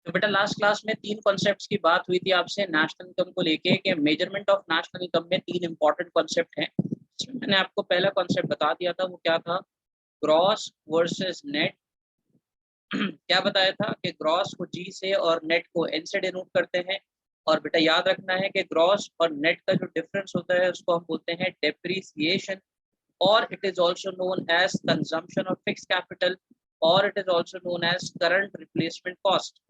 तो बेटा last class में तीन कॉन्सेप्ट्स की बात हुई थी आपसे नेशनल इनकम को लेके कि मेजरमेंट ऑफ नेशनल इनकम में तीन इंपॉर्टेंट कॉन्सेप्ट हैं। इसमें मैंने आपको पहला कॉन्सेप्ट बता दिया था, वो क्या था? Gross versus net. क्या बताया था कि ग्रॉस को जी से और नेट को एन से डिनोट करते हैं। और बेटा याद रखना है कि ग्रॉस और नेट का जो डिफरेंस होता है उसको हम बोलते हैं डेप्रिसिएशन, और it is also known as consumption of fix capital, और it is also known as current replacement cost.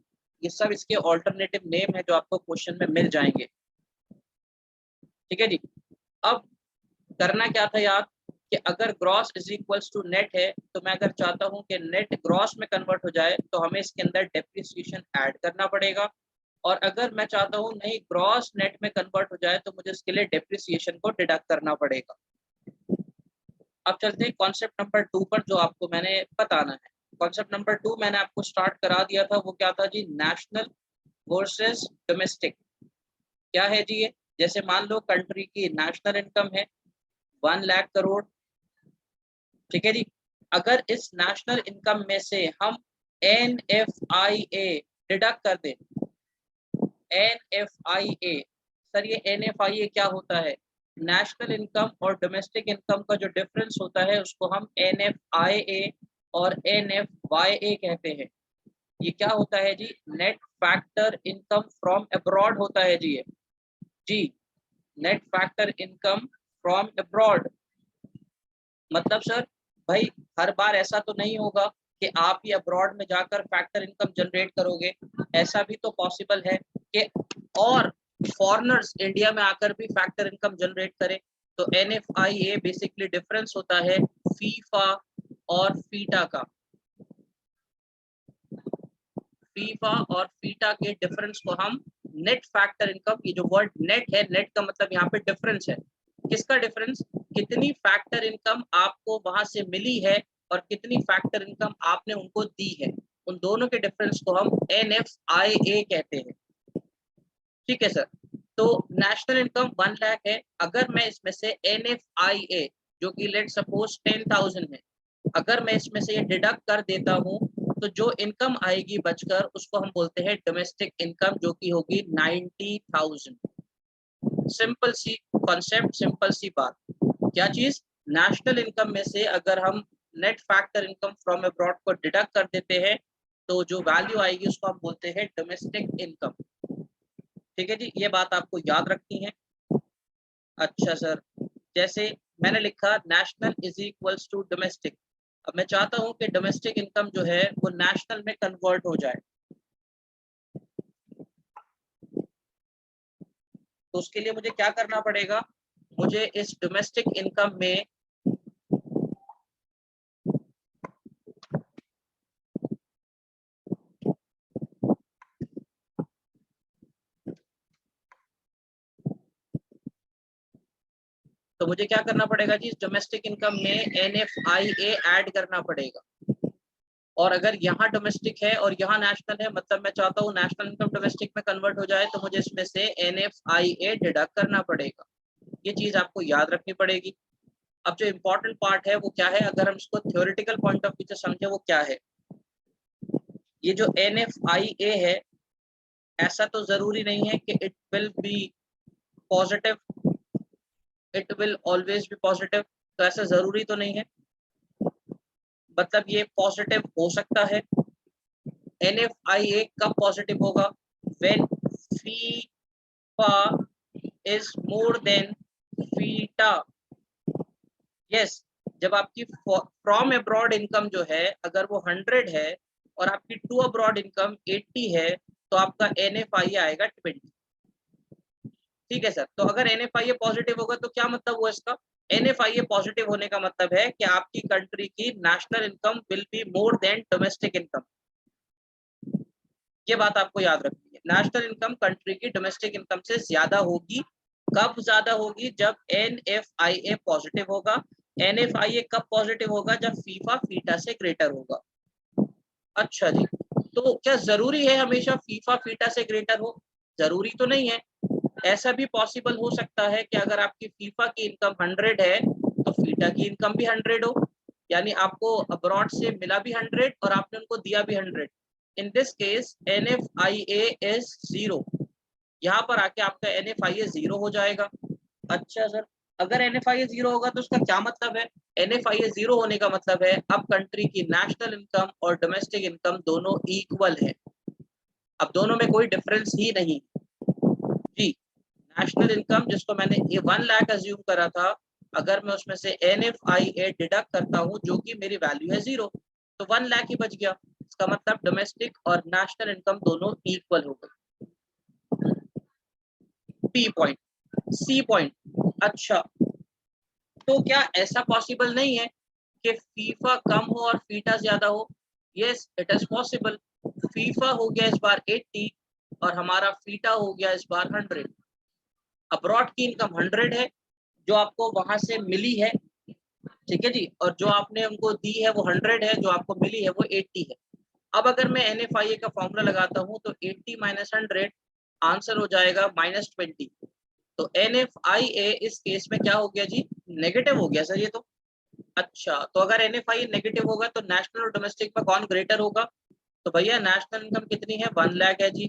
ये सब इसके ऑल्टरनेटिव नेम है जो आपको क्वेश्चन में मिल जाएंगे। ठीक है जी। अब करना क्या था याद, कि अगर gross is equals to net है तो मैं अगर चाहता हूं कि नेट ग्रॉस में कन्वर्ट हो जाए तो हमें इसके अंदर डेप्रिसिएशन ऐड करना पड़ेगा, और अगर मैं चाहता हूं नहीं ग्रॉस नेट में कन्वर्ट हो जाए तो मुझे इसके लिए डेप्रिसिएशन को डिडक्ट करना पड़ेगा। अब चलते हैं कॉन्सेप्ट नंबर 2 पर, जो आपको मैंने बताना है। कॉन्सेप्ट नंबर 2 मैंने आपको स्टार्ट करा दिया था, वो क्या था जी? National versus domestic. क्या है जी ये? जैसे मान लो कंट्री की नेशनल इनकम है 1 लाख करोड़। ठीक है जी। अगर इस नेशनल इनकम में से हम NFIA डिडक्ट कर दें, NFIA, सर ये NFIA क्या होता है? नेशनल इनकम और डोमेस्टिक इनकम का जो डिफरेंस होता है उसको हम NFIA और NFYA कहते हैं। ये क्या होता है जी? Net factor income from abroad होता है जी। ये जी net factor income from abroad. मतलब सर भाई हर बार ऐसा तो नहीं होगा कि आप ही अब्रॉड में जाकर फैक्टर इनकम जनरेट करोगे, ऐसा भी तो पॉसिबल है कि और फॉरेनर्स इंडिया में आकर भी फैक्टर इनकम जनरेट करें। तो NFIA बेसिकली डिफरेंस होता है फीफा और फीटा का। फीफा और फीटा के डिफरेंस को हम नेट फैक्टर इनकम, ये जो वर्ड नेट है, नेट का मतलब यहाँ पे डिफरेंस है। किसका डिफरेंस? कितनी फैक्टर इनकम आपको वहां से मिली है और कितनी फैक्टर इनकम आपने उनको दी है, उन दोनों के डिफरेंस को हम NFIA कहते हैं। ठीक है सर। तो नेशनल इनकम 1 लाख है, अगर मैं इसमें से NFIA जो कि लेट सपोज 10,000 है, अगर मैं इसमें से ये डिडक्ट कर देता हूँ तो जो इनकम आएगी बचकर उसको हम बोलते हैं डोमेस्टिक इनकम, जो कि होगी 90,000। सिंपल सी कॉन्सेप्ट, सिंपल सी बात। क्या चीज? नेशनल इनकम में से अगर हम net factor income from abroad को डिडक्ट कर देते हैं तो जो वैल्यू आएगी उसको हम बोलते हैं डोमेस्टिक इनकम। ठीक है जी, ये बात आपको याद रखनी है। अच्छा सर, जैसे मैंने लिखा national is equals to domestic. अब मैं चाहता हूं कि डोमेस्टिक इनकम जो है वो नेशनल में कन्वर्ट हो जाए, तो उसके लिए मुझे क्या करना पड़ेगा? मुझे इस डोमेस्टिक इनकम में तो मुझे क्या करना पड़ेगा जी? इस डोमेस्टिक इनकम में NFIA ऐड करना पड़ेगा। और अगर यहाँ डोमेस्टिक है और यहाँ नेशनल है, मतलब मैं चाहता हूँ नेशनल इनकम डोमेस्टिक में कन्वर्ट हो जाए, तो मुझे इसमें से NFIA डिडक्ट करना पड़ेगा। ये चीज आपको याद रखनी पड़ेगी। अब जो इम्पोर्टेंट पार्ट है वो क्या है, अगर हम इसको थ्योरेटिकल पॉइंट ऑफ व्यू से समझे, वो क्या है? ये जो NFIA है, ऐसा तो जरूरी नहीं है कि it will be positive, it will always be positive. तो ऐसा जरूरी तो नहीं है, मतलब ये पॉजिटिव हो सकता है। NFIA कब पॉजिटिव होगा? When FIFA is more than FITA. Yes, जब आपकी फ्रॉम अब्रॉड इनकम जो है अगर वो 100 है और आपकी टू अब्रॉड इनकम 80 है, तो आपका NFIA आएगा 20। ठीक है सर। तो अगर NFIA पॉजिटिव होगा तो क्या मतलब हुआ इसका? NFIA पॉजिटिव होने का मतलब है कि आपकी कंट्री की national income will be more than domestic income. ये बात आपको याद रखनी है, नेशनल इनकम कंट्री की डोमेस्टिक इनकम से ज्यादा होगी। कब ज्यादा होगी? जब NFIA पॉजिटिव होगा। NFIA कब पॉजिटिव होगा? जब फीफा फीटा से ग्रेटर होगा। अच्छा जी, तो क्या जरूरी है हमेशा फीफा फीटा से ग्रेटर हो? जरूरी तो नहीं है। ऐसा भी पॉसिबल हो सकता है कि अगर आपकी फीफा की इनकम 100 है तो फीटा की इनकम भी 100 हो, यानी आपको अब्रॉड से मिला भी 100 और आपने उनको दिया भी 100। In this case NFIA is 0, यहाँ पर आके आपका NFIA 0 हो जाएगा। अच्छा सर, अगर NFIA 0 होगा तो उसका क्या मतलब है? NFIA 0 होने का मतलब है अब कंट्री की नेशनल इनकम और डोमेस्टिक इनकम दोनों इक्वल है, अब दोनों में कोई डिफरेंस ही नहीं जी। नेशनल इनकम जिसको मैंने 1 लाख अज्यूम करा था, अगर मैं उसमें से NFIA डिडक्ट करता हूँ जो कि मेरी वैल्यू है 0, तो 1 लाख ही बच गया। इसका मतलब डोमेस्टिक और नेशनल इनकम दोनों इक्वल हो गए। P पॉइंट, C पॉइंट, अच्छा तो क्या ऐसा पॉसिबल नहीं है कि फीफा कम हो और फीटा ज्यादा हो? Yes it is possible. FIFA हो गया इस बार 80 और हमारा फीटा हो गया इस बार 100। अब्रॉड की इनकम 100 है जो आपको वहां से मिली है, ठीक है जी, और जो आपने उनको दी है वो 100 है, जो आपको मिली है वो 80 है। अब अगर मैं NFIA का फॉर्मूला लगाता हूँ तो 80 माइनस 100 आंसर हो जाएगा -20। तो NFIA इस केस में क्या हो गया जी? नेगेटिव हो गया सर ये तो। अच्छा तो अगर NFIA नेगेटिव होगा तो नेशनल और डोमेस्टिक में कौन ग्रेटर होगा? तो भैया नेशनल इनकम कितनी है? 1 लाख है जी,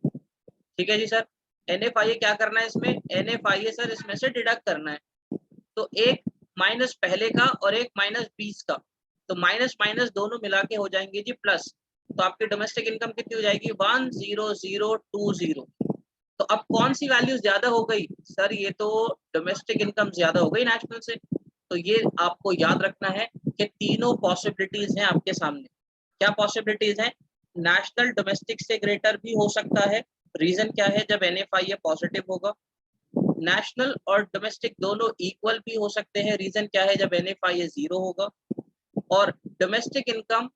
ठीक है जी सर। NFIA क्या करना है इसमें? NFIA सर इसमें से डिडक्ट करना है, तो एक माइनस पहले का और एक -20 का, तो माइनस माइनस दोनों मिला के हो जाएंगे जी प्लस। तो आपकी डोमेस्टिक इनकम कितनी हो जाएगी? 10020। तो अब कौन सी वैल्यू ज्यादा हो गई? सर ये तो डोमेस्टिक इनकम ज्यादा हो गई नेशनल से। तो ये आपको याद रखना है कि तीनों पॉसिबिलिटीज हैं आपके सामने। क्या पॉसिबिलिटीज हैं? नेशनल डोमेस्टिक से ग्रेटर भी हो सकता है, रीजन क्या है? जब NFIA पॉजिटिव होगा। नेशनल और डोमेस्टिक दोनों इक्वल भी हो सकते हैं, रीजन क्या है? जब NFIA 0 होगा। और domestic income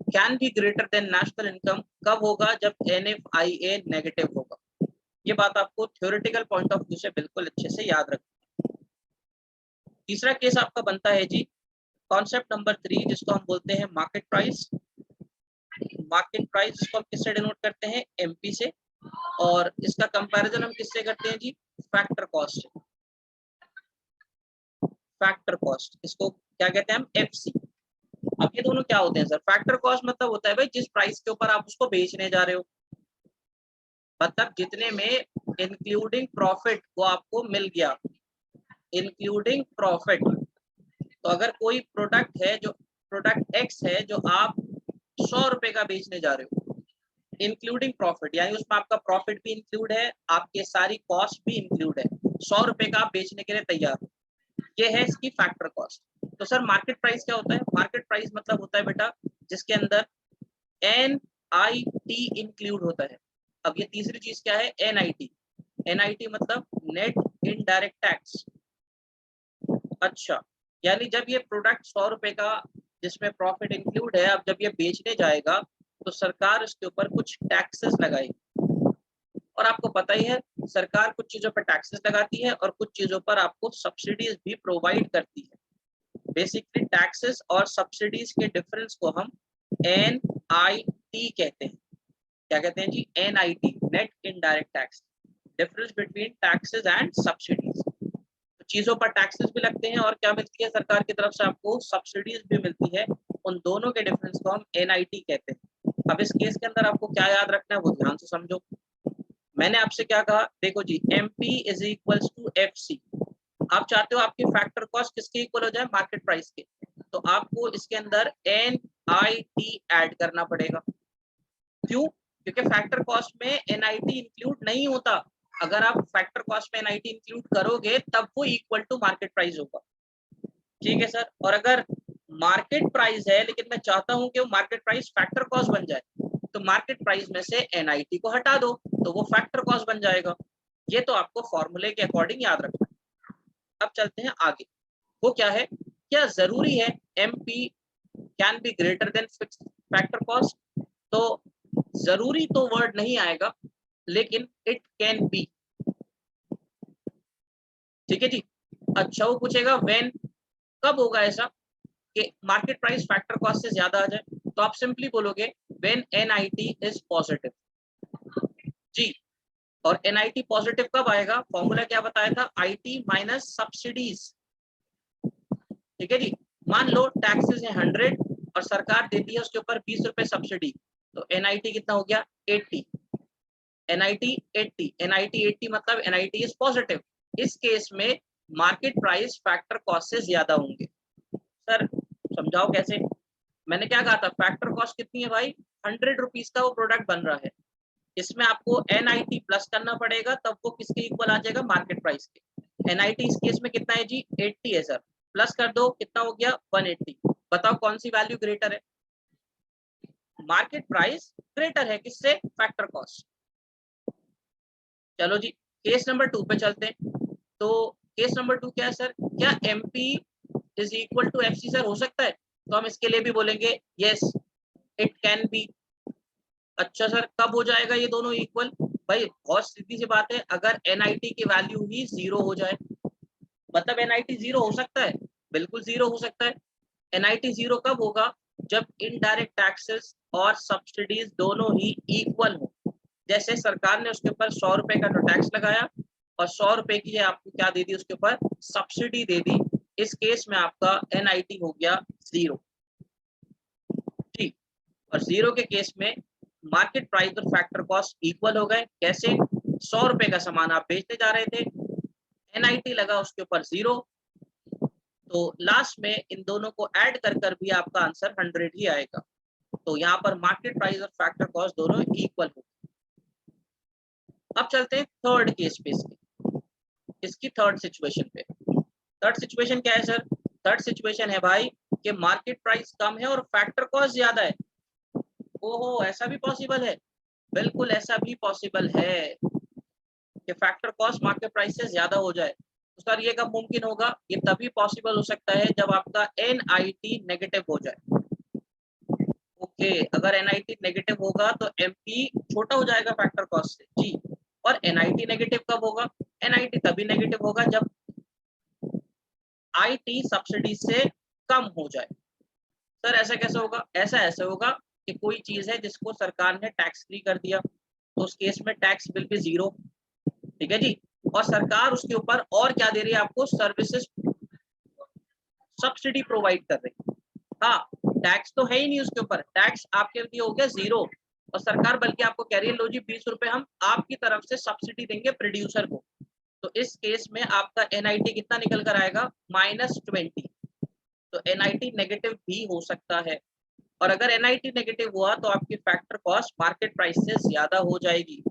can be greater than national income कब होगा? जब NFIA नेगेटिव होगा। ये बात आपको थ्योरेटिकल पॉइंट ऑफ व्यू से बिल्कुल अच्छे से याद रखना। तीसरा केस आपका बनता है जी कॉन्सेप्ट नंबर 3, जिसको हम बोलते हैं मार्केट प्राइस। मार्केट प्राइस को हम किससे डिनोट करते हैं? MP से, और इसका कंपैरिजन हम किससे करते हैं जी? फैक्टर कॉस्ट से। फैक्टर कॉस्ट, इसको क्या कहते हैं हम? FC। अब ये दोनों क्या होते हैं सर? फैक्टर कॉस्ट मतलब होता है भाई जिस प्राइस के ऊपर आप उसको बेचने जा रहे हो, मतलब जितने में इंक्लूडिंग प्रॉफिट वो आपको मिल गया, इंक्लूडिंग प्रॉफिट। तो अगर कोई प्रोडक्ट है, जो प्रोडक्ट X है जो आप 100 रुपए का बेचने जा रहे हो, इंक्लूडिंग प्रॉफिट, यानी उसमें आपका प्रॉफिट भी इंक्लूड है, आपके सारी कॉस्ट भी इंक्लूड है, 100 रुपए का आप बेचने के लिए तैयार हो, ये है इसकी फैक्टर कॉस्ट। तो सर मार्केट प्राइस क्या होता है? मार्केट प्राइस मतलब होता है बेटा जिसके अंदर NIT इंक्लूड होता है। अब ये तीसरी चीज क्या है? NIT मतलब नेट इनडायरेक्ट टैक्स। अच्छा यानी जब ये प्रोडक्ट 100 रुपए का जिसमें प्रॉफिट इंक्लूड है, अब जब ये बेचने जाएगा तो सरकार इसके ऊपर कुछ टैक्सेस लगाएगी। और आपको पता ही है सरकार कुछ चीजों पर टैक्सेस लगाती है और कुछ चीजों पर आपको सब्सिडीज भी प्रोवाइड करती है। बेसिकली टैक्सेस और सब्सिडीज के डिफरेंस को हम NIT कहते हैं। क्या कहते हैं जी? NIT, net indirect tax, difference between taxes and subsidies. चीजों पर टैक्सेस भी लगते हैं और क्या मिलती है सरकार की तरफ से? आपको सब्सिडीज भी मिलती है। उन दोनों के डिफरेंस को हम NIT कहते हैं। अब इस केस के अंदर आपको क्या याद रखना है वो ध्यान से समझो। मैंने आपसे क्या कहा? देखो जी MP is equals to FC। आप चाहते हो आपकी फैक्टर कॉस्ट किसके इक्वल हो जाए? मार्केट प्राइस के। तो आपको इसके अंदर NIT ऐड करना पड़ेगा। क्यों? क्योंकि फैक्टर कॉस्ट में NIT इंक्लूड नहीं होता। अगर आप फैक्टर कॉस्ट में NIT इंक्लूड करोगे तब वो इक्वल टू मार्केट प्राइस होगा, ठीक है सर। और अगर मार्केट प्राइस है लेकिन मैं चाहता हूं कि वो मार्केट प्राइस फैक्टर कॉस्ट बन जाए, तो मार्केट प्राइस में से NIT को हटा दो तो वो फैक्टर कॉस्ट बन जाएगा। ये तो आपको फॉर्मूले के अकॉर्डिंग याद रखना है। अब चलते हैं आगे। वो क्या है? क्या जरूरी है MP can be greater than fixed factor cost? तो जरूरी तो वर्ड नहीं आएगा, लेकिन इट कैन बी, ठीक है जी। अच्छा वो पूछेगा व्हेन, कब होगा ऐसा कि मार्केट प्राइस फैक्टर कॉस्ट से ज्यादा आ जाए? तो आप सिंपली बोलोगे व्हेन NIT इज पॉजिटिव जी। और NIT पॉजिटिव कब आएगा? फॉर्मूला क्या बताया था? IT माइनस सब्सिडीज, ठीक है जी। मान लो टैक्सेस है 100 और सरकार देती है उसके ऊपर 20 रुपए सब्सिडी, तो NIT कितना हो गया 80, NIT 80, NIT 80 मतलब NIT इज पॉजिटिव। इस केस में मार्केट प्राइस फैक्टर कॉस्ट से ज्यादा होंगे। सर समझाओ कैसे? मैंने क्या कहा था, फैक्टर कॉस्ट कितनी है भाई, 100 रुपीज का वो प्रोडक्ट बन रहा है, इसमें आपको NIT प्लस करना पड़ेगा, तब वो किसके इक्वल आ जाएगा, मार्केट प्राइस के। NIT इस केस में कितना है जी 80 है सर, प्लस कर दो कितना हो गया 180। बताओ कौन सी वैल्यू ग्रेटर है, मार्केट प्राइस ग्रेटर है किससे, फैक्टर कॉस्ट। चलो जी केस नंबर 2 पे चलते हैं। तो केस नंबर 2 क्या है सर, क्या MP is equal to FC sir, हो सकता है? तो हम इसके लिए भी बोलेंगे यस इट कैन बी। अच्छा सर कब हो जाएगा ये दोनों इक्वल? भाई बहुत सीधी सी बात है, अगर NIT की वैल्यू ही 0 हो जाए, मतलब NIT 0 हो सकता है, बिल्कुल 0 हो सकता है। NIT 0 कब होगा, जब इनडायरेक्ट टैक्सेस और सब्सिडीज दोनों ही इक्वल हो। जैसे सरकार ने उसके ऊपर 100 रुपए का जो टैक्स लगाया और 100 रुपए की आपको क्या दे दी, उसके ऊपर सब्सिडी दे दी, इस केस में आपका NIT हो गया 0। ठीक, और 0 के केस में मार्केट प्राइस और फैक्टर कॉस्ट इक्वल हो गए। कैसे, 100 रुपए का सामान आप बेचने जा रहे थे, NIT लगा उसके ऊपर 0, तो लास्ट में इन दोनों को ऐड कर कर भी आपका आंसर 100 ही आएगा। तो यहाँ पर मार्केट प्राइस और फैक्टर कॉस्ट दोनों इक्वल हो। अब चलते हैं थर्ड केस पे, इसकी थर्ड सिचुएशन पे। थर्ड सिचुएशन क्या है सर, थर्ड सिचुएशन है भाई कि मार्केट प्राइस कम है और फैक्टर कॉस्ट ज्यादा है। ओहो ऐसा भी पॉसिबल है, बिल्कुल ऐसा भी पॉसिबल है कि फैक्टर कॉस्ट मार्केट प्राइस से ज्यादा हो जाए। तो सर ये कब मुमकिन होगा, ये तभी पॉसिबल हो सकता है जब आपका NIT नेगेटिव हो जाए। ओके, अगर NIT नेगेटिव होगा तो MP छोटा हो जाएगा फैक्टर कॉस्ट से जी। और NIT नेगेटिव कब होगा, NIT तभी नेगेटिव होगा जब IT सब्सिडी से कम हो जाए। सर ऐसा कैसे होगा, ऐसा होगा कि कोई चीज है जिसको सरकार ने टैक्स फ्री कर दिया, तो उस केस में टैक्स बिल पे 0, ठीक है जी, और सरकार उसके ऊपर और क्या दे रही है आपको, सर्विसेज सब्सिडी प्रोवाइड कर रही है। हाँ, टैक्स तो है ही नहीं उसके ऊपर, टैक्स आपके लिए हो गया 0, और सरकार बल्कि आपको कह रही है लो जी 20 रुपए हम आपकी तरफ से सब्सिडी देंगे प्रोड्यूसर को। तो इस केस में आपका NIT कितना निकल कर आएगा, -20। तो NIT नेगेटिव भी हो सकता है, और अगर NIT नेगेटिव हुआ तो आपकी फैक्टर कॉस्ट मार्केट प्राइस से ज्यादा हो जाएगी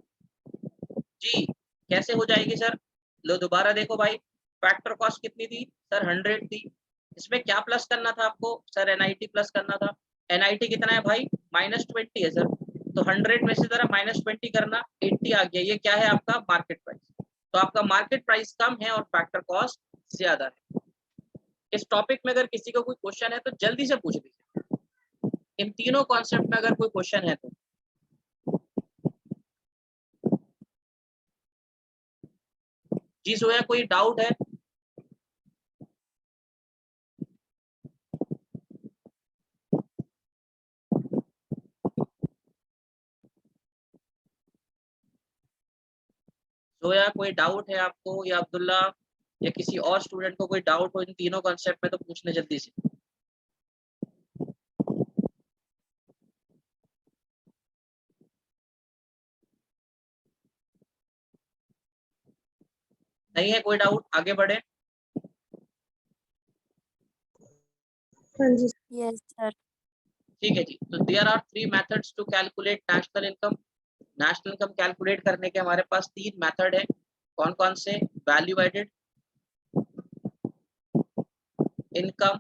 जी। कैसे हो जाएगी सर, लो दोबारा देखो भाई, फैक्टर कॉस्ट कितनी थी सर, 100 थी, इसमें क्या प्लस करना था आपको सर, NIT प्लस करना था। NIT कितना है भाई, -20 है सर, तो 100 में से जरा -20 करना, 80 आ गया, ये क्या है आपका मार्केट प्राइस। तो आपका मार्केट प्राइस कम है और फैक्टर कॉस्ट ज्यादा है। इस टॉपिक में अगर किसी को कोई क्वेश्चन है तो जल्दी से पूछ लीजिए, इन तीनों कॉन्सेप्ट में अगर कोई क्वेश्चन है तो। जी सोया कोई डाउट है? सोया कोई डाउट है आपको, या अब्दुल्ला या किसी और स्टूडेंट को कोई डाउट हो इन तीनों कॉन्सेप्ट में तो पूछने जल्दी से। नहीं है कोई डाउट, आगे बढ़े। हाँ जी। Yes sir. ठीक है जी, तो there are 3 methods to calculate national income. National income calculate करने के हमारे पास 3 मेथड है। कौन कौन से, value added, income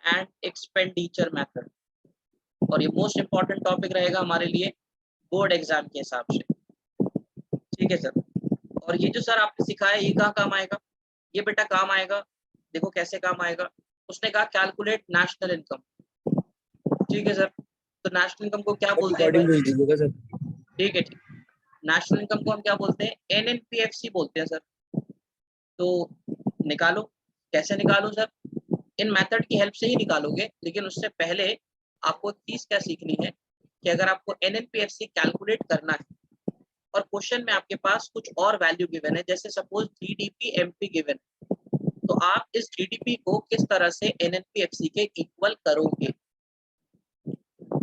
and expenditure method. और ये मोस्ट इंपॉर्टेंट टॉपिक रहेगा हमारे लिए बोर्ड एग्जाम के हिसाब से, ठीक है सर। और ये जो सर आपने सिखाया ये कहाँ काम आएगा, ये बेटा काम आएगा, देखो कैसे काम आएगा। उसने कहा कैलकुलेट नेशनल इनकम, ठीक है सर। तो नेशनल इनकम को क्या बोलते हैं भाई, ठीक है ठीक, नेशनल इनकम को हम क्या बोलते हैं, NNPFC बोलते हैं सर। तो निकालो, कैसे निकालो सर, इन मेथड की हेल्प से ही निकालोगे, लेकिन उससे पहले आपको एक चीज क्या सीखनी है कि अगर आपको NNPFC कैलकुलेट करना है और क्वेश्चन में आपके पास कुछ और वैल्यू गिवन है, जैसे सपोज GDP MP गिवन है, तो आप इस GDP को किस तरह से NNPFC के इक्वल करोगे।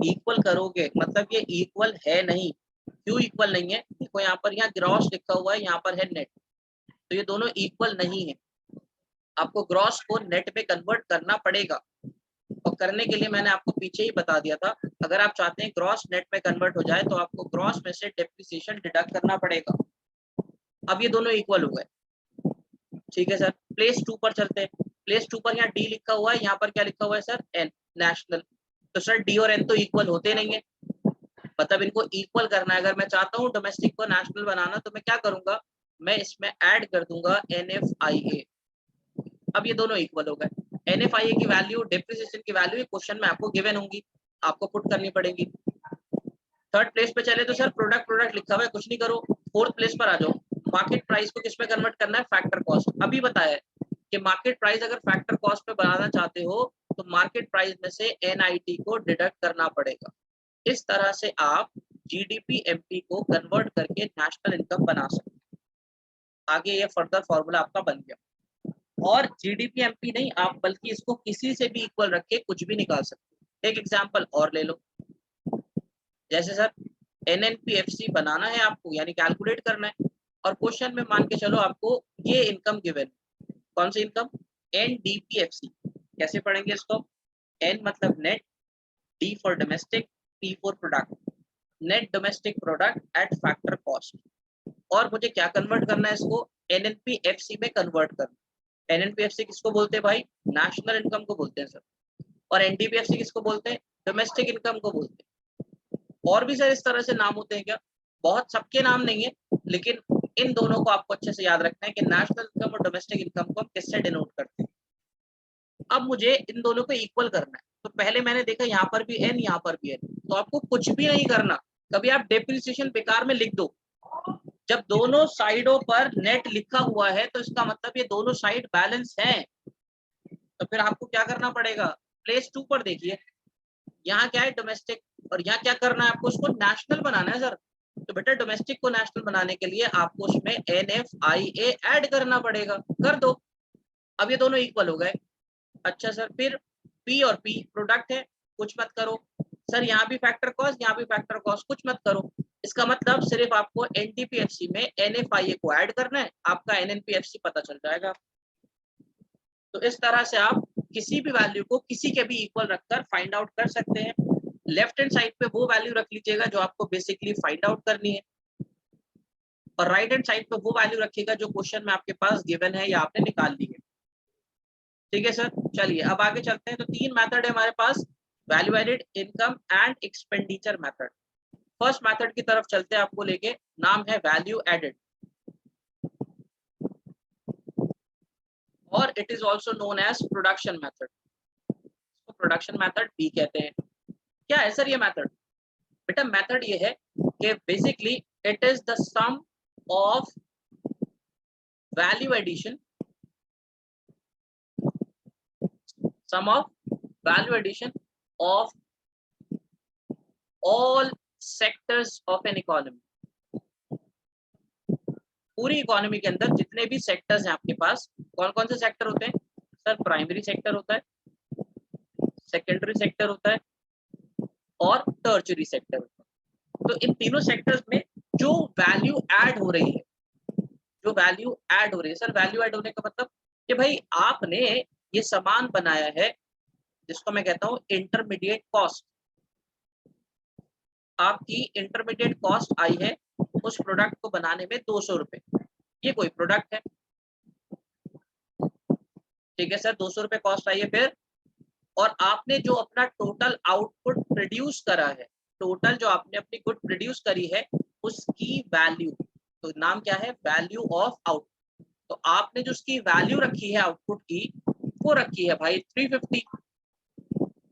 इक्वल करोगे मतलब ये इक्वल है नहीं। क्यों इक्वल नहीं है? देखो यहाँ पर, यहाँ ग्रॉस लिखा हुआ है, यहाँ पर है नेट, तो ये दोनों इक्वल नहीं है। आपको ग्रॉस को नेट में कन्वर्ट करना पड़ेगा, और करने के लिए मैंने आपको पीछे ही बता दिया था, अगर आप चाहते हैं ग्रॉस नेट में कन्वर्ट हो जाए तो आपको ग्रॉस में से डेप्रिसिएशन डिडक्ट करना पड़ेगा। अब ये दोनों इक्वल हो गए, ठीक है सर। प्लेस 2 पर चलते हैं। प्लेस 2 पर यहाँ डी लिखा हुआ है, यहाँ पर क्या लिखा हुआ है सर? N, national. तो सर डी और एन तो इक्वल होते नहीं है, मतलब इनको इक्वल करना है। अगर मैं चाहता हूँ डोमेस्टिक को नेशनल बनाना, तो मैं क्या करूंगा, मैं इसमें ऐड कर दूंगा NFIA। अब ये दोनों इक्वल हो गए। NFIA की वैल्यू, डेप्रिसिएशन की वैल्यू क्वेश्चन में आपको गिवन होंगी, आपको पुट करनी पड़ेगी। थर्ड प्लेस पे चले तो सर प्रोडक्ट लिखा हुआ है, कुछ नहीं करो। फोर्थ प्लेस पर आ जाओ, मार्केट प्राइस को किस में कन्वर्ट करना है? Factor cost. अभी बताया कि मार्केट प्राइस अगर फैक्टर कॉस्ट पे बनाना चाहते हो तो मार्केट प्राइस में से NIT को डिडक्ट करना पड़ेगा। इस तरह से आप GDP MP को कन्वर्ट करके नेशनल इनकम बना सकते हैं। आगे ये फर्दर फॉर्मूला आपका बन गया। और GDP MP नहीं, आप बल्कि इसको किसी से भी इक्वल रख के कुछ भी निकाल सकते। एक एग्जांपल और ले लो, जैसे सर NNPFC बनाना है आपको, यानी कैलकुलेट करना है, और क्वेश्चन में मान के चलो आपको ये इनकम गिवन। कौन सी इनकम? NDPFC। कैसे पढ़ेंगे इसको? N मतलब net, D for domestic, P for product. Net domestic product at factor cost. और मुझे क्या कन्वर्ट करना है इसको? NNPFC में कन्वर्ट करना। NNPFC किसको बोलते हैं भाई? नेशनल इनकम को बोलते हैं सर। और NDPFC किसको बोलते हैं? डोमेस्टिक इनकम को बोलते हैं। और भी सर इस तरह से नाम होते हैं क्या? बहुत, सबके नाम नहीं है, लेकिन इन दोनों को आपको अच्छे से याद रखना है कि नेशनल इनकम और डोमेस्टिक इनकम को हम किससे डिनोट करते हैं। अब मुझे इन दोनों को इक्वल करना है, तो पहले मैंने देखा यहाँ पर भी N, यहाँ पर भी N, तो आपको कुछ भी नहीं करना। कभी आप डेप्रिसिएशन बेकार में लिख दो, जब दोनों साइडों पर नेट लिखा हुआ है तो इसका मतलब ये दोनों साइड बैलेंस हैं। तो फिर आपको क्या करना पड़ेगा? प्लेस 2 पर देखिए, यहाँ क्या है? डोमेस्टिक, और यहाँ क्या करना है आपको? उसको नेशनल बनाना है सर। तो बेटा डोमेस्टिक को नेशनल बनाने के लिए आपको उसमें NFIA ऐड करना पड़ेगा, कर दो। अब ये दोनों इक्वल हो गए। अच्छा सर, फिर P और P प्रोडक्ट है, कुछ मत करो। सर यहाँ भी फैक्टर कॉस्ट, यहाँ भी फैक्टर कॉस्ट, कुछ मत करो। इसका मतलब सिर्फ आपको NDPFC में NFIA को ऐड करना है, आपका NNPFC पता चल जाएगा। तो इस तरह से आप किसी भी वैल्यू को किसी के भी इक्वल रखकर फाइंड आउट कर सकते हैं। लेफ्ट हैंड साइड पे वो वैल्यू रख लीजिएगा जो आपको बेसिकली फाइंड आउट करनी है, और राइट हैंड साइड पे वो वैल्यू रखिएगा जो क्वेश्चन में आपके पास गिवन है या आपने निकाल ली है। ठीक है सर, चलिए अब आगे चलते हैं। तो 3 मेथड है हमारे पास, value added, income and expenditure method. First method की तरफ चलते हैं, आपको लेके, नाम है वैल्यू एडेड, और it is also known as production method. Production method भी कहते हैं। क्या है सर ये मेथड? बेटा मेथड ये है कि basically it is the sum of value addition, sum of value addition of all sectors of an economy। पूरी इकोनॉमी के अंदर जितने भी सेक्टर्स हैं आपके पास, कौन कौन से सेक्टर होते हैं सर? प्राइमरी सेक्टर होता है, सेकेंडरी सेक्टर होता है, और टर्शियरी सेक्टर होता है। तो इन तीनों सेक्टर्स में जो वैल्यू ऐड हो रही है, जो वैल्यू ऐड हो रही है सर, वैल्यू ऐड होने का मतलब कि भाई आपने ये सामान बनाया है जिसको मैं कहता हूं इंटरमीडिएट कॉस्ट। आपकी इंटरमीडिएट कॉस्ट आई है उस प्रोडक्ट को बनाने में 200 रुपए, ये कोई प्रोडक्ट है, ठीक है सर, 200 रुपए कॉस्ट आई है। फिर और आपने जो अपना टोटल आउटपुट प्रोड्यूस करा है, टोटल जो आपने अपनी गुड प्रोड्यूस करी है उसकी वैल्यू, तो नाम क्या है? Value of output. तो आपने जो उसकी वैल्यू रखी है आउटपुट की, वो रखी है भाई 350।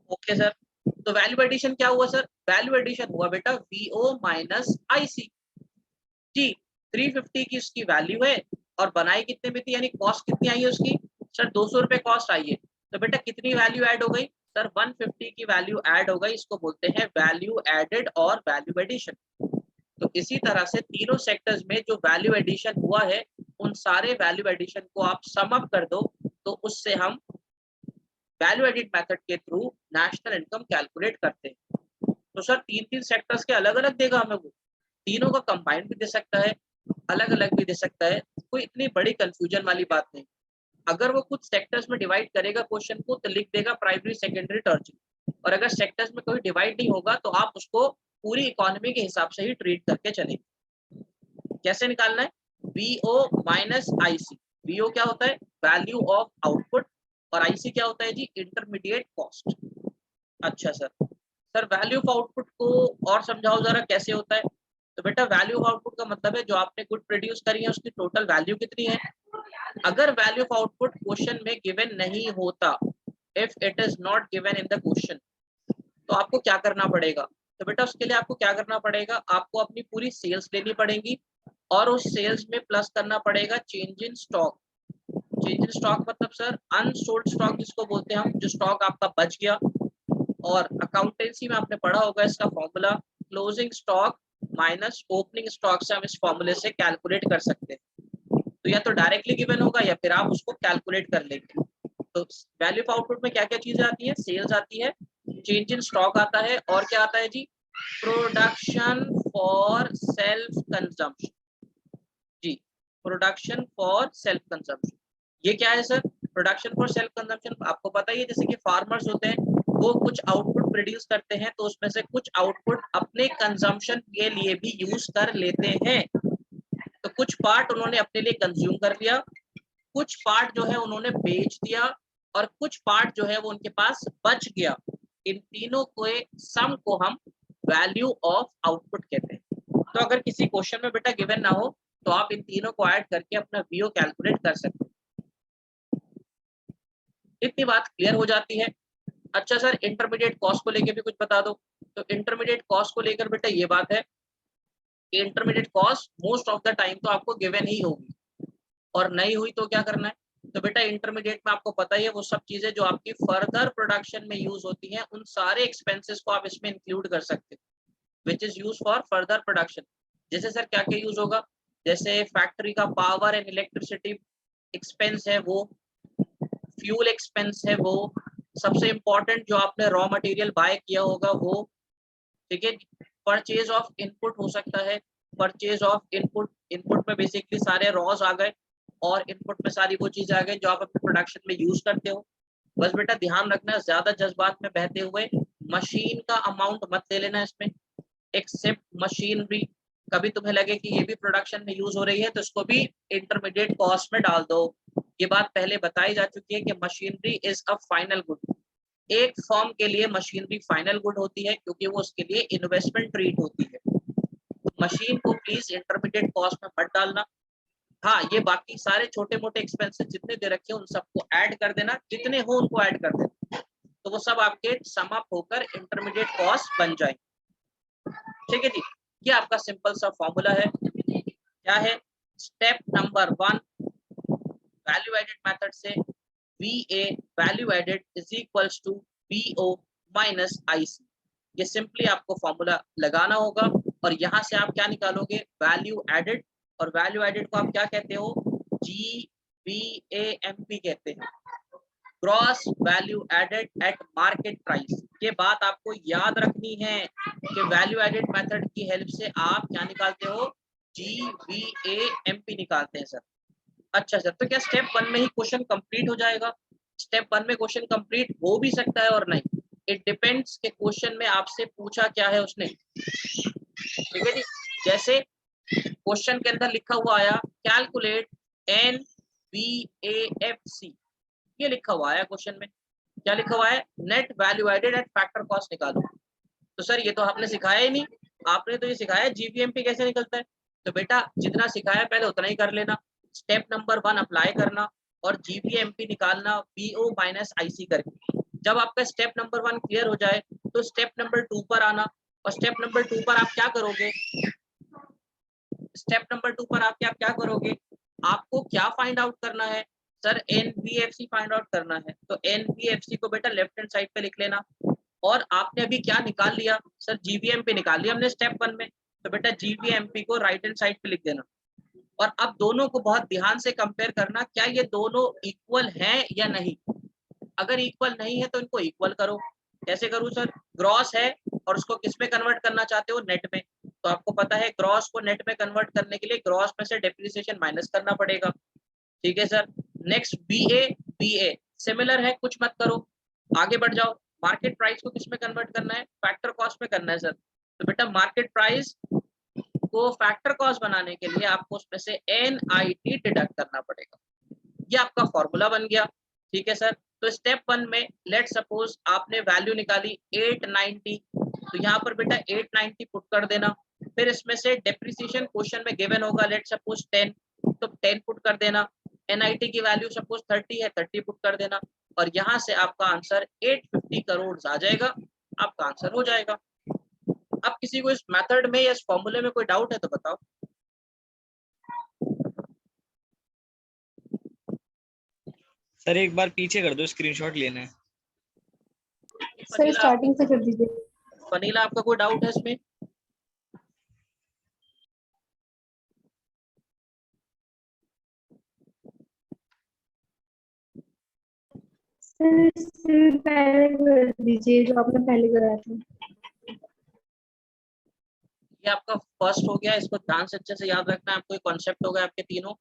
ओके सर, तो वैल्यू एडिशन क्या हुआ सर? वैल्यू एडिशन हुआ बेटा VO माइनस IC। जी, 350 की उसकी वैल्यू है, और बनाई कितने में थी, यानी कॉस्ट कितनी आई है उसकी? सर 200 रुपए कॉस्ट आई है, तो बेटा कितनी वैल्यू ऐड हो गई सर? 150 की वैल्यू ऐड हो गई। इसको बोलते हैं वैल्यू एडेड और वैल्यू एडिशन। तो इसी तरह से तीनों सेक्टर्स में जो वैल्यू एडिशन हुआ है, उन सारे वैल्यू एडिशन को आप सम अप कर दो, तो उससे हम वैल्यू एडिट मेथड के थ्रू नेशनल इनकम कैलकुलेट करते हैं। तो सर 3-3 सेक्टर्स के अलग अलग देगा हमें, वो तीनों का कंबाइंड भी दे सकता है, अलग अलग भी दे सकता है, कोई इतनी बड़ी कंफ्यूजन वाली बात नहीं। अगर वो कुछ सेक्टर्स में डिवाइड करेगा क्वेश्चन को तो लिख देगा प्राइमरी सेकेंडरी टर्शियरी, और अगर सेक्टर्स में कोई डिवाइड नहीं होगा तो आप उसको पूरी इकोनॉमी के हिसाब से ही ट्रीट करके चलेंगे। कैसे निकालना है? VO minus IC। VO क्या होता है? वैल्यू ऑफ आउटपुट, और IC क्या होता है जी? Intermediate cost. अच्छा सर वैल्यू ऑफ आउटपुट को और समझाओ जरा कैसे होता है। तो बेटा वैल्यू ऑफ आउटपुट का मतलब है जो आपने गुड प्रोड्यूस करी है उसकी टोटल वैल्यू कितनी है। अगर वैल्यू ऑफ आउटपुट क्वेश्चन में गिवन नहीं होता, if it is not given in the question, तो आपको क्या करना पड़ेगा? तो बेटा उसके लिए आपको क्या करना पड़ेगा, आपको अपनी पूरी सेल्स लेनी पड़ेगी और उस सेल्स में प्लस करना पड़ेगा change in stock. Change in stock मतलब सर अनसोल्ड स्टॉक जिसको बोलते हैं हम, जो स्टॉक आपका बच गया। और अकाउंटेंसी में आपने पढ़ा होगा इसका formula, closing stock minus opening stock से हम इस फॉर्मूले से कैलकुलेट कर सकते हैं। तो या तो डायरेक्टली गिवन होगा या फिर आप उसको कैलकुलेट कर लेंगे। तो वैल्यू ऑफ आउटपुट में क्या क्या चीजें आती है? सेल्स आती है, चेंज इन स्टॉक आता है, और क्या आता है जी? Production for self consumption. जी, प्रोडक्शन फॉर सेल्फ कंजम्पशन। ये क्या है sir? Production for self consumption आपको पता ही है, जैसे कि फार्मर्स होते हैं वो कुछ आउटपुट प्रोड्यूस करते हैं तो उसमें से कुछ आउटपुट अपने कंजम्पशन के लिए भी यूज कर लेते हैं। तो कुछ पार्ट उन्होंने अपने लिए कंज्यूम कर लिया, कुछ पार्ट जो है उन्होंने बेच दिया, और कुछ पार्ट जो है वो उनके पास बच गया। इन तीनों के सम को हम वैल्यू ऑफ आउटपुट कहते हैं। तो अगर किसी क्वेश्चन में बेटा गिवन ना हो तो आप इन तीनों को ऐड करके अपना VO कैलकुलेट कर सकते हैं। इतनी बात क्लियर हो जाती है। अच्छा सर इंटरमीडिएट कॉस्ट को लेकर भी कुछ बता दो। तो इंटरमीडिएट कॉस्ट को लेकर बेटा ये बात है कि intermediate cost most of the time तो आपको गिवन ही होगी, और नहीं हुई तो क्या करना है? तो बेटा इंटरमीडिएट में आपको पता ही है वो सब चीजें जो आपकी फर्दर प्रोडक्शन में यूज होती हैं, उन सारे एक्सपेंसेस को आप इसमें इंक्लूड कर सकते हैं, which is use for further production. जैसे सर क्या क्या यूज होगा? जैसे फैक्ट्री का पावर एंड इलेक्ट्रिसिटी एक्सपेंस है वो, फ्यूल एक्सपेंस है वो, सबसे इंपॉर्टेंट जो आपने रॉ मटेरियल बाय किया होगा वो, ठीक है। परचेज ऑफ इनपुट हो सकता है, परचेज ऑफ इनपुट, इनपुट में बेसिकली सारे रॉज आ गए और इनपुट में सारी वो चीजें आ गई जो आप अपने प्रोडक्शन में यूज करते हो। बस बेटा ध्यान रखना ज्यादा जज्बात में बहते हुए मशीन का अमाउंट मत ले लेना इसमें, एक्सेप्ट मशीनरी। कभी तुम्हें लगे कि ये भी प्रोडक्शन में यूज हो रही है तो इसको भी इंटरमीडिएट कॉस्ट में डाल दो। ये बात पहले बताई जा चुकी है कि machinery is a final good. एक फॉर्म के लिए मशीनरी फाइनल गुड होती है क्योंकि वो उसके लिए इन्वेस्टमेंट ट्रीट होती है। मशीन को प्लीज इंटरमीडिएट कॉस्ट में मत डालना। हाँ, ये बाकी सारे छोटे मोटे एक्सपेंसेस जितने दे रखे हैं उन सबको ऐड कर देना, जितने हो उनको ऐड कर देना, तो वो सब आपके सम अप होकर इंटरमीडिएट कॉस्ट बन जाएंगे। ठीक है जी, ये आपका सिंपल सा फॉर्मूला है। क्या है? Step number 1, value added method से VA value added is equals to VO minus IC। ये सिंपली आपको फॉर्मूला लगाना होगा और यहाँ से आप क्या निकालोगे? वैल्यू एडेड, और वैल्यू एडेड को आप क्या कहते हो? GVAMP कहते हैं, gross value added at market price. ये बात आपको याद रखनी है कि वैल्यू एडेड मेथड की हेल्प से आप क्या निकालते हो? GVAMP निकालते हैं सर। अच्छा सर, तो क्या स्टेप 1 में ही क्वेश्चन कंप्लीट हो जाएगा? स्टेप 1 में क्वेश्चन कंप्लीट हो भी सकता है और नहीं, इट डिपेंड्स के क्वेश्चन में आपसे पूछा क्या है उसने। ठीक है जी, जैसे क्वेश्चन के अंदर लिखा हुआ आया कैलकुलेट NVAFC, ये लिखा हुआ है क्वेश्चन में। क्या लिखा हुआ है? Net value added at factor cost निकालो। तो सर ये तो आपने सिखाया ही नहीं, आपने तो ये सिखाया GVMP कैसे निकलता है। तो बेटा जितना सिखाया पहले उतना ही कर लेना। स्टेप नंबर 1 अप्लाई करना और GVMP निकालना VO माइनस IC करके। जब आपका स्टेप नंबर 1 क्लियर हो जाए तो स्टेप नंबर 2 पर आना, और स्टेप नंबर 2 पर आप क्या करोगे? स्टेप नंबर 2 पर आप क्या करोगे? आपको क्या फाइंड आउट करना है? सर NVFC फाइंड आउट करना है। तो NVFC को बेटा लेफ्ट हैंड साइड पे लिख लेना। और आपने अभी क्या निकाल लिया? सर GVMP निकाल लिया हमने स्टेप 1 में, तो बेटा GVMP को राइट हैंड साइड पे लिख देना। और अब दोनों को बहुत ध्यान से कंपेयर करना, क्या ये दोनों इक्वल हैं या नहीं। अगर इक्वल नहीं है तो इनको इक्वल करो। कैसे करूं सर? ग्रॉस है और उसको किस में कन्वर्ट करना चाहते हो, नेट में। तो आपको पता है ग्रॉस को नेट में कन्वर्ट करने के लिए ग्रॉस में से डेप्रिसिएशन माइनस करना पड़ेगा। ठीक है सर। नेक्स्ट बीए सिमिलर है, कुछ मत करो, आगे बढ़ जाओ। मार्केट प्राइस को किस में कन्वर्ट करना है, फैक्टर कॉस्ट में करना है सर। तो बेटा मार्केट प्राइस को फैक्टर कॉस्ट बनाने के लिए आपको उसमें से NIT डिडक्ट करना पड़ेगा। ये आपका फॉर्मूला बन गया। ठीक है सर। तो स्टेप 1 में लेट सपोज आपने वैल्यू निकाली 890, तो यहाँ पर बेटा 890 पुट कर देना। फिर इसमें से डेप्रिसिएशन क्वेश्चन में गिवन होगा लेट सपोज 10, तो 10 पुट कर देना। NIT की वैल्यू सपोज 30 है, 30 पुट कर देना। और यहाँ से आपका आंसर 850 करोड़ आ जाएगा, आपका आंसर हो जाएगा। अब किसी को इस मेथड में या इस फॉर्मूले में कोई डाउट है तो बताओ। सर एक बार पीछे कर दो, स्क्रीनशॉट लेना है। सर स्टार्टिंग से कर दीजिए। फनीला आपका कोई डाउट है इसमें? सर पहले कर दीजिए जो आपने पहले कराया था। ये आपका फर्स्ट हो गया, इसको ध्यान से अच्छे से याद रखना है, आपको कॉन्सेप्ट हो गया आपके तीनों।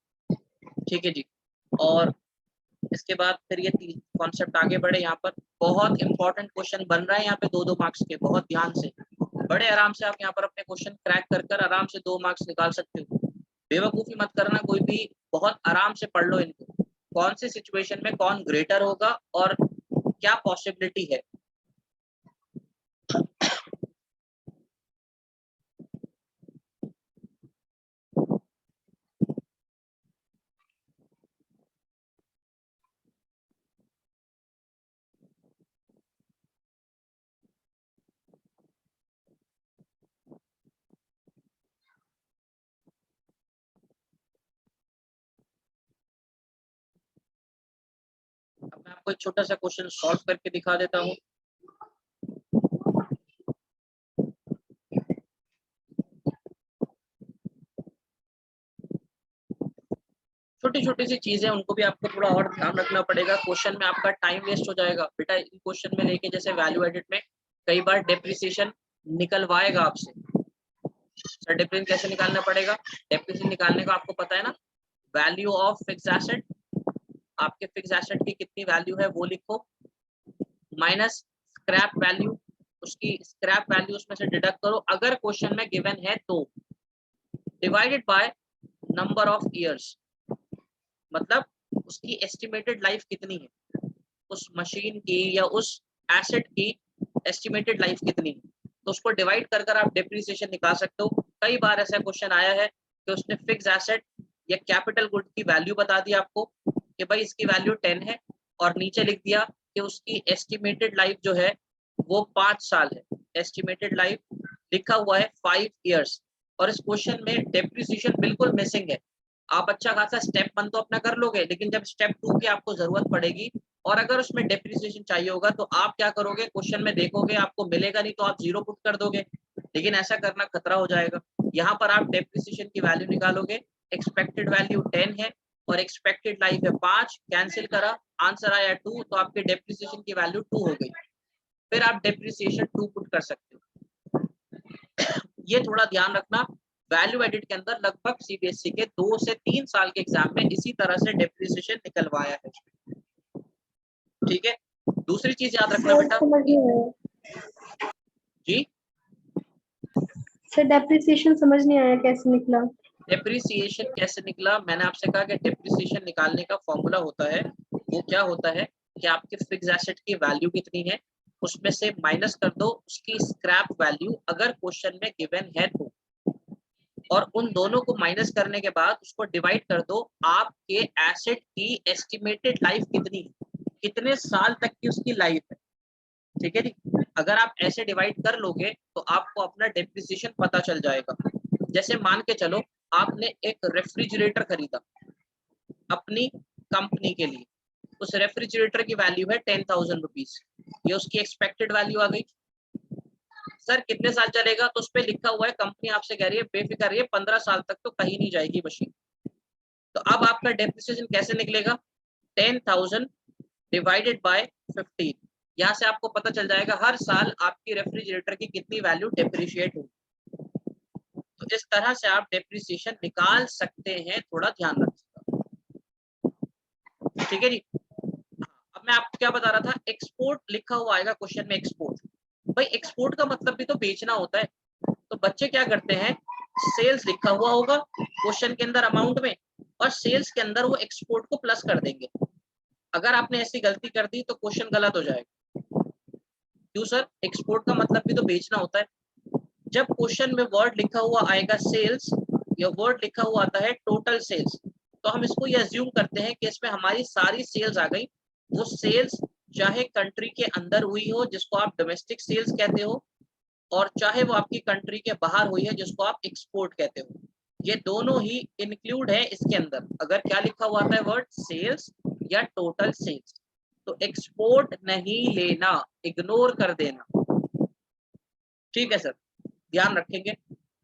ठीक है जी। और इसके बाद फिर ये कॉन्सेप्ट आगे बढ़े। यहाँ पर बहुत इंपॉर्टेंट क्वेश्चन बन रहा है यहाँ पे 2-2 मार्क्स के, बहुत ध्यान से। बड़े आराम से आप यहाँ पर अपने क्वेश्चन क्रैक कर कर आराम से 2 मार्क्स निकाल सकते हो। बेवकूफी मत करना कोई भी, बहुत आराम से पढ़ लो इनको, कौन सी सिचुएशन में कौन ग्रेटर होगा और क्या पॉसिबिलिटी है। अब मैं आपको एक छोटा सा क्वेश्चन सॉल्व करके दिखा देता हूँ। छोटी छोटी सी चीजें, उनको भी आपको थोड़ा और ध्यान रखना पड़ेगा। क्वेश्चन में आपका टाइम वेस्ट हो जाएगा बेटा। इन क्वेश्चन में लेके जैसे वैल्यू एडिट में कई बार डेप्रिसिएशन निकलवाएगा आपसे। सर डेप्रिसिएशन कैसे निकालना पड़ेगा? डेप्रिसिएशन निकालने का आपको पता है ना, वैल्यू ऑफ फिक्स एसेट, आपके फिक्स एसेट की कितनी वैल्यू है वो लिखो, माइनस स्क्रैप वैल्यू, उसकी स्क्रैप वैल्यू उसमें से डिडक्ट करो अगर क्वेश्चन में गिवन है तो, divided by number of years, मतलब उसकी एस्टिमेटेड लाइफ कितनी है, उस मशीन की या उस एसेट की एस्टिमेटेड लाइफ कितनी है, तो उसको डिवाइड कर कर आप डेप्रिसिएशन निकाल सकते हो। कई बार ऐसा क्वेश्चन आया है कि उसने फिक्स एसेट या कैपिटल गुड की वैल्यू बता दी आपको कि भाई इसकी वैल्यू 10 है, और नीचे लिख दिया कि उसकी एस्टिमेटेड लाइफ जो है वो 5 साल है, एस्टिमेटेड लाइफ लिखा हुआ है 5 इयर्स, और इस क्वेश्चन में डेप्रिसिएशन बिल्कुल मिसिंग है। आप अच्छा खासा स्टेप 1 तो अपना कर लोगे, लेकिन जब स्टेप 2 की आपको जरूरत पड़ेगी और अगर उसमें डेप्रिसिएशन चाहिए होगा तो आप क्या करोगे, क्वेश्चन में देखोगे आपको मिलेगा नहीं तो आप 0 पुट कर दोगे, लेकिन ऐसा करना खतरा हो जाएगा। यहाँ पर आप डेप्रिसिएशन की वैल्यू निकालोगे, एक्सपेक्टेड वैल्यू 10 है और एक्सपेक्टेड लाइफ है 5, कैंसिल करा, आंसर आया 2, तो आपके डेप्रिसिएशन की वैल्यू 2 हो गई। फिर आप डेप्रिसिएशन 2 पुट कर सकते हो। ये थोड़ा ध्यान रखना, वैल्यू एडिट के अंदर लगभग सीबीएसई के 2 से 3 साल के एग्जाम में इसी तरह से डेप्रिसिएशन निकलवाया है। ठीक है। दूसरी चीज याद रखना बेटा जी, सर डेप्रिसिएशन समझ नहीं आया कैसे निकला। डेप्रिसिएशन कैसे निकला, मैंने आपसे कहा कि डेप्रिसिएशन निकालने का फॉर्मूला होता है, वो क्या होता है कि आपके फिक्स एसेट की वैल्यू कितनी है उसमें से माइनस कर दो उसकी स्क्रैप वैल्यू अगर क्वेश्चन में गिवन है तो, और उन दोनों को माइनस करने के बाद उसको डिवाइड कर दो आपके एसेट की एस्टिमेटेड लाइफ कितनी है, कितने साल तक की उसकी लाइफ है। ठीक है जी। अगर आप ऐसे डिवाइड कर लोगे तो आपको अपना डेप्रिसिएशन पता चल जाएगा। जैसे मान के चलो आपने एक रेफ्रिजरेटर खरीदा अपनी कंपनी के लिए, उस रेफ्रिजरेटर की वैल्यू है 10,000 रुपीज, ये उसकी एक्सपेक्टेड वैल्यू आ गई। सर कितने साल चलेगा, तो उस पर लिखा हुआ है, कंपनी आपसे कह रही है बेफिक्र रहिए 15 साल तक तो कहीं नहीं जाएगी मशीन। तो अब आपका डेप्रिसिएशन कैसे निकलेगा, 10,000 डिवाइडेड बाय 15, यहाँ से आपको पता चल जाएगा हर साल आपकी रेफ्रिजरेटर की कितनी वैल्यू डेप्रिशिएट होगी। तो इस तरह से आप डेप्रिसिएशन निकाल सकते हैं, थोड़ा ध्यान रखिएगा। ठीक है जी। अब मैं आपको क्या बता रहा था, एक्सपोर्ट लिखा हुआ आएगा क्वेश्चन में, एक्सपोर्ट। भाई एक्सपोर्ट का मतलब भी तो बेचना होता है, तो बच्चे क्या करते हैं, सेल्स लिखा हुआ होगा क्वेश्चन के अंदर अमाउंट में, और सेल्स के अंदर वो एक्सपोर्ट को प्लस कर देंगे। अगर आपने ऐसी गलती कर दी तो क्वेश्चन गलत हो जाएगा। क्यों सर, एक्सपोर्ट का मतलब भी तो बेचना होता है। जब क्वेश्चन में वर्ड लिखा हुआ आएगा सेल्स, या वर्ड लिखा हुआ आता है टोटल सेल्स, तो हम इसको ये अज्यूम करते हैं कि इसमें हमारी सारी सेल्स आ गई। वो सेल्स चाहे कंट्री के अंदर हुई हो, जिसको आप डोमेस्टिक सेल्स कहते हो, और चाहे वो आपकी कंट्री के बाहर हुई है, जिसको आप एक्सपोर्ट कहते हो। ये दोनों ही इंक्लूड है इसके अंदर। अगर क्या लिखा हुआ आता है वर्ड सेल्स या टोटल सेल्स, तो एक्सपोर्ट नहीं लेना, इग्नोर कर देना। ठीक है सर, ध्यान रखेंगे।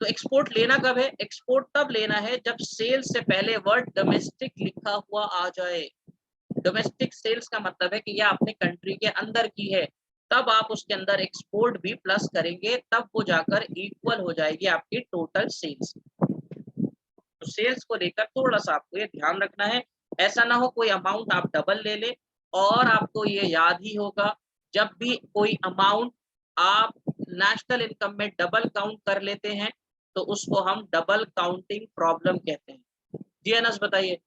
तो एक्सपोर्ट लेना कब है, एक्सपोर्ट तब लेना है जब सेल्स से पहले वर्ड डोमेस्टिक लिखा हुआ आ जाए। डोमेस्टिक सेल्स का मतलब है कि यह अपने कंट्री के अंदर की है, तब आप उसके अंदर एक्सपोर्ट भी प्लस करेंगे, तब वो जाकर इक्वल हो जाएगी आपकी टोटल सेल्स। तो सेल्स को लेकर थोड़ा सा आपको ये ध्यान रखना है, ऐसा ना हो कोई अमाउंट आप डबल ले ले। और आपको ये याद ही होगा, जब भी कोई अमाउंट आप नेशनल इनकम में डबल काउंट कर लेते हैं, तो उसको हम डबल काउंटिंग प्रॉब्लम कहते हैं। जी अनस बताइए।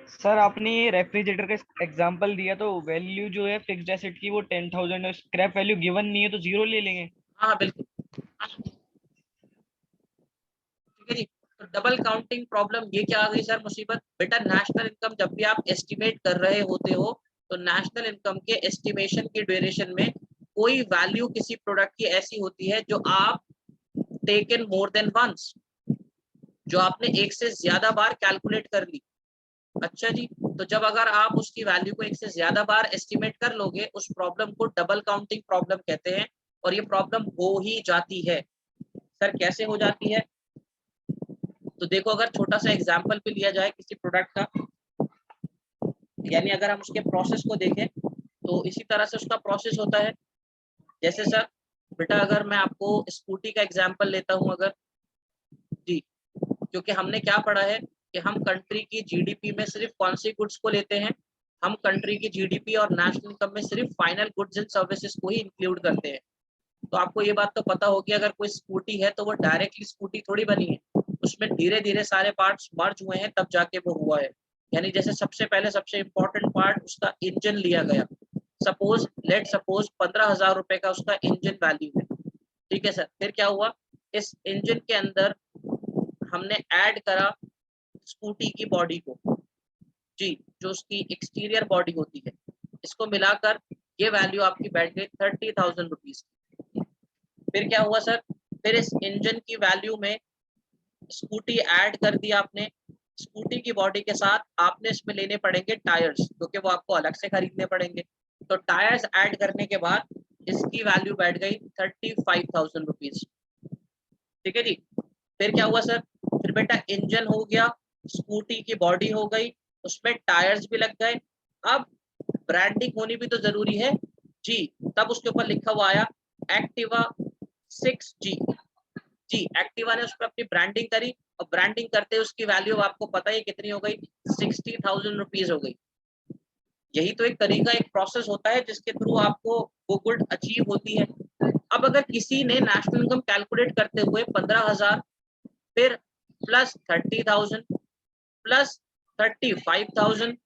सर आपने ये रेफ्रिजरेटर का एग्जांपल दिया, तो वैल्यू जो है फिक्स्ड एसेट की वो 10,000 है, स्क्रैप वैल्यू गिवन नहीं है, तो जीरो ले लेंगे। हाँ बिल्कुल, ठीक है जी। तो डबल काउंटिंग प्रॉब्लम ये क्या आ गई सर मुसीबत, बेटा नेशनल इनकम जब भी आप एस्टिमेट कर रहे होते हो, तो नेशनल इनकम के एस्टिमेशन की ड्यूरेशन में कोई वैल्यू किसी प्रोडक्ट की ऐसी होती है जो आप टेकन मोर देन वंस, जो आपने एक से ज्यादा बार कैलकुलेट कर ली। अच्छा जी, तो जब अगर आप उसकी वैल्यू को एक से ज्यादा बार एस्टिमेट कर लोगे, उस प्रॉब्लम को डबल काउंटिंग प्रॉब्लम कहते हैं, और ये प्रॉब्लम हो ही जाती है। सर कैसे हो जाती है, तो देखो अगर छोटा सा एग्जांपल भी लिया जाए किसी प्रोडक्ट का, यानी अगर हम उसके प्रोसेस को देखें, तो इसी तरह से उसका प्रोसेस होता है। जैसे सर बेटा अगर मैं आपको स्कूटी का एग्जांपल लेता हूं, अगर जी, क्योंकि हमने क्या पढ़ा है कि हम कंट्री की जीडीपी में सिर्फ कौन सी गुड्स को लेते हैं, हम कंट्री की जीडीपी और नेशनल इनकम में सिर्फ फाइनल गुड्स एंड सर्विसेज को ही इंक्लूड करते हैं। तो आपको ये बात तो पता होगी, अगर कोई स्कूटी है तो वो डायरेक्टली स्कूटी थोड़ी बनी है, उसमें धीरे धीरे सारे पार्ट्स मर्ज हुए हैं तब जाके वो हुआ है। यानी जैसे सबसे पहले सबसे इंपॉर्टेंट पार्ट उसका इंजन लिया गया, सपोज लेट सपोज 15,000 रुपए का उसका इंजन वैल्यू है। ठीक है सर, फिर क्या हुआ, इस इंजन के अंदर हमने ऐड करा स्कूटी की बॉडी को, जी, जो उसकी एक्सटीरियर बॉडी होती है, इसको मिलाकर ये वैल्यू आपकी बैठ गई 30,000 रुपीज। फिर क्या हुआ सर, फिर इस इंजन की वैल्यू में स्कूटी ऐड कर दी आपने, स्कूटी की बॉडी के साथ आपने इसमें लेने पड़ेंगे टायर्स, क्योंकि वो आपको अलग से खरीदने पड़ेंगे। तो टायर्स ऐड करने के बाद इसकी वैल्यू बैठ गई 35,000 रुपीज। ठीक है जी। फिर क्या हुआ सर, फिर बेटा इंजन हो गया, स्कूटी की बॉडी हो गई, उसमें टायर्स भी लग गए। अब ब्रांडिंग होनी भी तो जरूरी है जी, तब उसके ऊपर लिखा हुआ आया एक्टिवा 6G। जी, एक्टिवा ने उस पर अपनी ब्रांडिंग करी, और ब्रांडिंग करते उसकी वैल्यू आपको पता ही कितनी हो गई, 60,000 रुपीज हो गई। यही तो एक तरीका, एक प्रोसेस होता है जिसके थ्रू आपको वो गुड अचीव होती है। अब अगर किसी ने नेशनल इनकम कैलकुलेट करते हुए 15,000, फिर प्लस 30,000, प्लस 35,000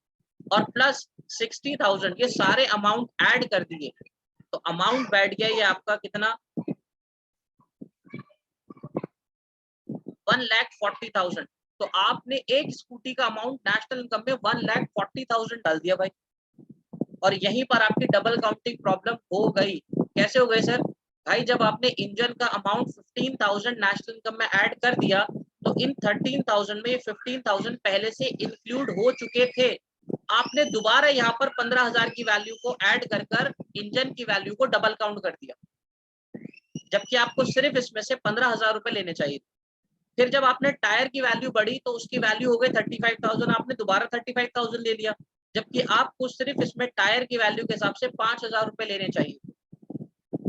और प्लस 60,000, ये सारे अमाउंट ऐड कर दिए, तो अमाउंट बैठ गया ये आपका कितना, 1,40,000। तो आपने एक स्कूटी का अमाउंट नेशनल इनकम में 1,40,000 डाल दिया भाई, और यहीं पर आपकी डबल काउंटिंग प्रॉब्लम हो गई। कैसे हो गई सर, भाई जब आपने इंजन का अमाउंट 15,000 नेशनल इनकम में ऐड कर दिया, तो इन 13,000 में 15,000 पहले से इंक्लूड हो चुके थे। आपने दोबारा यहाँ पर 15,000 की वैल्यू को ऐड कर कर इंजन की वैल्यू को डबल काउंट कर दिया, जबकि आपको सिर्फ इसमें से 15,000 रुपए लेने चाहिए। फिर जब आपने टायर की वैल्यू बढ़ी, तो उसकी वैल्यू हो गई 35,000, आपने दोबारा 35,000 ले लिया। जबकि आपको सिर्फ इसमें टायर की वैल्यू के हिसाब से 5,000 रुपए लेने चाहिए।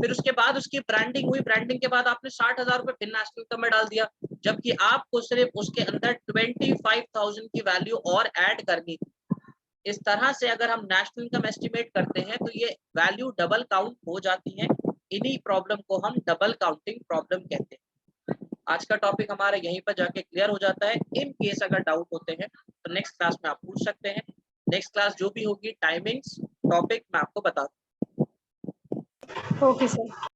फिर उसके बाद उसकी ब्रांडिंग हुई, ब्रांडिंग के बाद आपने 60,000 रुपए फिर नेशनल इनकम में डाल दिया, जबकि आपको सिर्फ उसके अंदर 25,000 की वैल्यू और ऐड करनी थी। इस तरह से अगर हम नेशनल इनकम एस्टिमेट करते हैं तो ये वैल्यू डबल काउंट हो जाती है। इन्हीं प्रॉब्लम को हम डबल काउंटिंग प्रॉब्लम कहते हैं। आज का टॉपिक हमारा यहीं पर जाके क्लियर हो जाता है। इन केस अगर डाउट होते हैं तो नेक्स्ट क्लास में आप पूछ सकते हैं। नेक्स्ट क्लास जो भी होगी टाइमिंग्स टॉपिक मैं आपको बता दूं। Okay sir.